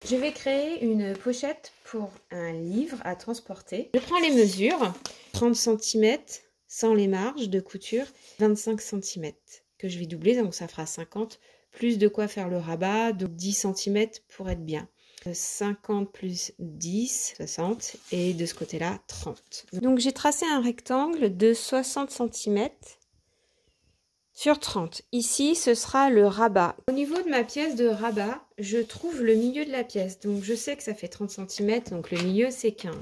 Je vais créer une pochette pour un livre à transporter. Je prends les mesures, 30 cm sans les marges de couture, 25 cm que je vais doubler, donc ça fera 50, plus de quoi faire le rabat, donc 10 cm pour être bien. 50 plus 10, 60, et de ce côté-là, 30. Donc j'ai tracé un rectangle de 60 cm sur 30. Ici, ce sera le rabat. Au niveau de ma pièce de rabat, je trouve le milieu de la pièce. Donc je sais que ça fait 30 cm, donc le milieu c'est 15.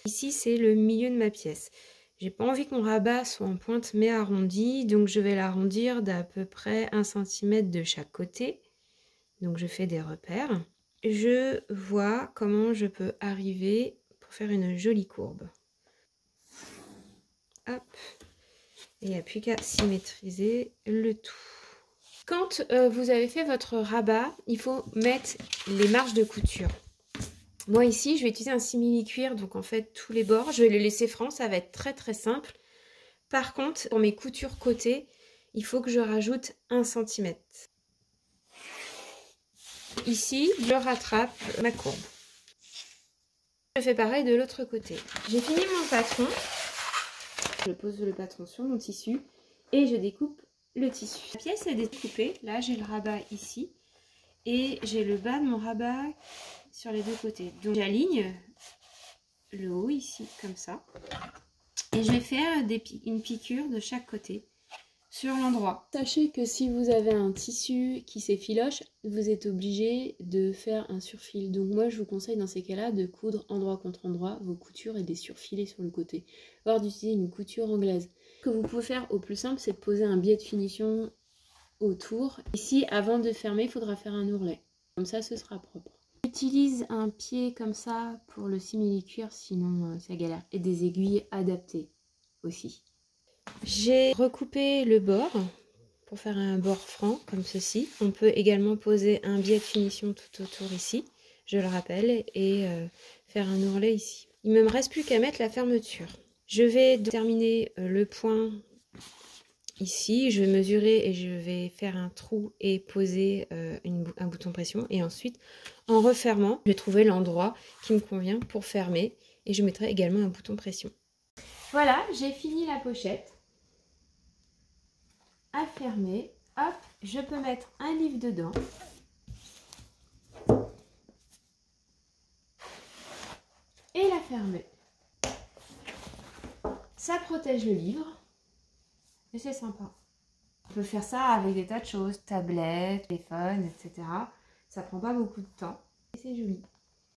Ici, c'est le milieu de ma pièce. J'ai pas envie que mon rabat soit en pointe mais arrondi, donc je vais l'arrondir d'à peu près 1 cm de chaque côté. Donc je fais des repères. Je vois comment je peux arriver pour faire une jolie courbe. Hop. Et il n'y a plus qu'à symétriser le tout. Quand vous avez fait votre rabat, il faut mettre les marges de couture. Moi ici, je vais utiliser un simili-cuir, donc en fait tous les bords, je vais les laisser francs, ça va être très très simple. Par contre, pour mes coutures côté, il faut que je rajoute 1 cm. Ici, je rattrape ma courbe. Je fais pareil de l'autre côté. J'ai fini mon patron. Je pose le patron sur mon tissu et je découpe le tissu. La pièce est découpée. Là, j'ai le rabat ici et j'ai le bas de mon rabat sur les deux côtés. Donc, j'aligne le haut ici, comme ça. Et je vais faire une piqûre de chaque côté sur l'endroit. Sachez que si vous avez un tissu qui s'effiloche, vous êtes obligé de faire un surfil. Donc moi je vous conseille dans ces cas-là de coudre endroit contre endroit vos coutures et des surfilés sur le côté. Voire d'utiliser une couture anglaise. Ce que vous pouvez faire au plus simple, c'est de poser un biais de finition autour. Ici, avant de fermer, il faudra faire un ourlet. Comme ça, ce sera propre. J'utilise un pied comme ça pour le simili-cuir, sinon c'est galère. Et des aiguilles adaptées aussi. J'ai recoupé le bord pour faire un bord franc comme ceci. On peut également poser un biais de finition tout autour ici, je le rappelle, et faire un ourlet ici. Il ne me reste plus qu'à mettre la fermeture. Je vais terminer le point ici, je vais mesurer et je vais faire un trou et poser un bouton pression. Et ensuite, en refermant, je vais trouver l'endroit qui me convient pour fermer et je mettrai également un bouton pression. Voilà, j'ai fini la pochette. À fermer, hop, je peux mettre un livre dedans. Et la fermer. Ça protège le livre. Et c'est sympa. On peut faire ça avec des tas de choses, tablettes, téléphone, etc. Ça prend pas beaucoup de temps. Et c'est joli.